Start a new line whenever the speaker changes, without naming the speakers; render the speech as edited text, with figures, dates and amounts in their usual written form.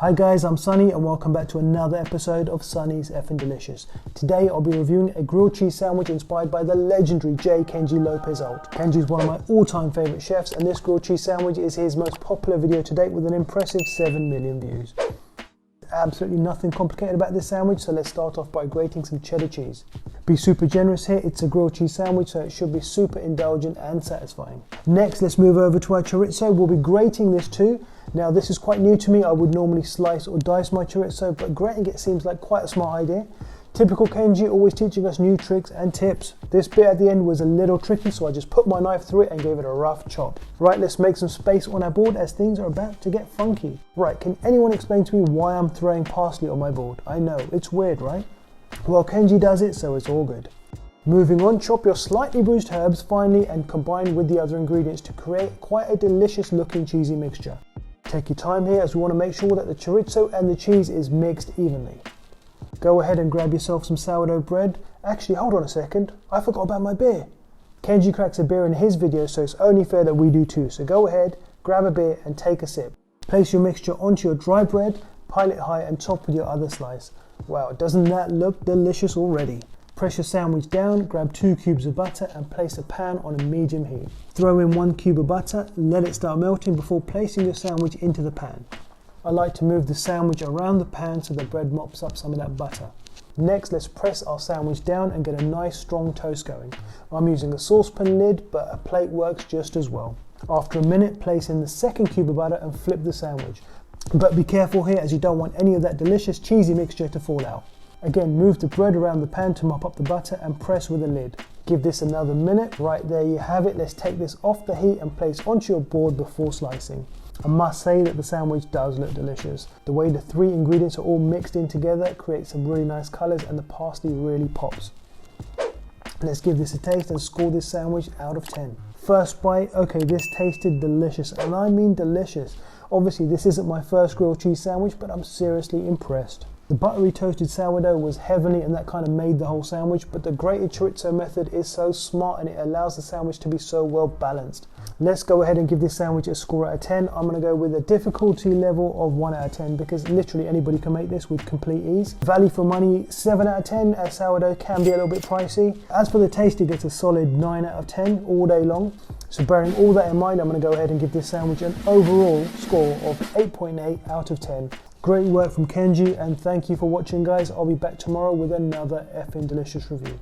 Hi guys, I'm Sunny and welcome back to another episode of Sunny's Effin' Delicious. Today I'll be reviewing a grilled cheese sandwich inspired by the legendary J KENJI Lopez Alt. Kenji is one of my all-time favourite chefs and this grilled cheese sandwich is his most popular video to date with an impressive 7 million views. Absolutely nothing complicated about this sandwich, so let's start off by grating some cheddar cheese. Be super generous here, it's a grilled cheese sandwich so it should be super indulgent and satisfying. Next let's move over to our chorizo. We'll be grating this too. Now this is quite new to me. I would normally slice or dice my chorizo, but grating it seems like quite a smart idea. Typical Kenji, always teaching us new tricks and tips. This bit at the end was a little tricky, so I just put my knife through it and gave it a rough chop. Right, let's make some space on our board as things are about to get funky. Right, can anyone explain to me why I'm throwing parsley on my board? I know, it's weird, right? Well, Kenji does it, so it's all good. Moving on, chop your slightly bruised herbs finely and combine with the other ingredients to create quite a delicious looking cheesy mixture. Take your time here as we want to make sure that the chorizo and the cheese is mixed evenly. Go ahead and grab yourself some sourdough bread. Actually, hold on a second, I forgot about my beer. Kenji cracks a beer in his video, so it's only fair that we do too. So go ahead, grab a beer and take a sip. Place your mixture onto your dry bread, pile it high and top with your other slice. Wow, doesn't that look delicious already? Press your sandwich down, grab 2 cubes of butter and place a pan on a medium heat. Throw in 1 cube of butter, let it start melting before placing your sandwich into the pan. I like to move the sandwich around the pan so the bread mops up some of that butter. Next, let's press our sandwich down and get a nice strong toast going. I'm using a saucepan lid, but a plate works just as well. After a minute, place in the 2nd cube of butter and flip the sandwich. But be careful here as you don't want any of that delicious cheesy mixture to fall out. Again, move the bread around the pan to mop up the butter and press with a lid. Give this another minute. Right, there you have it. Let's take this off the heat and place onto your board before slicing. I must say that the sandwich does look delicious. The way the 3 ingredients are all mixed in together creates some really nice colours and the parsley really pops. Let's give this a taste and score this sandwich out of 10. First bite, okay, this tasted delicious, and I mean delicious. Obviously this isn't my first grilled cheese sandwich, but I'm seriously impressed. The buttery toasted sourdough was heavenly and that kind of made the whole sandwich, but the grated chorizo method is so smart and it allows the sandwich to be so well balanced. Let's go ahead and give this sandwich a score out of 10. I'm going to go with a difficulty level of 1 out of 10 because literally anybody can make this with complete ease. Value for money, 7 out of 10 as sourdough can be a little bit pricey. As for the taste, it gets a solid 9 out of 10 all day long. So bearing all that in mind, I'm going to go ahead and give this sandwich an overall score of 8.8 out of 10. Great work from Kenji and thank you for watching guys. I'll be back tomorrow with another effing delicious review.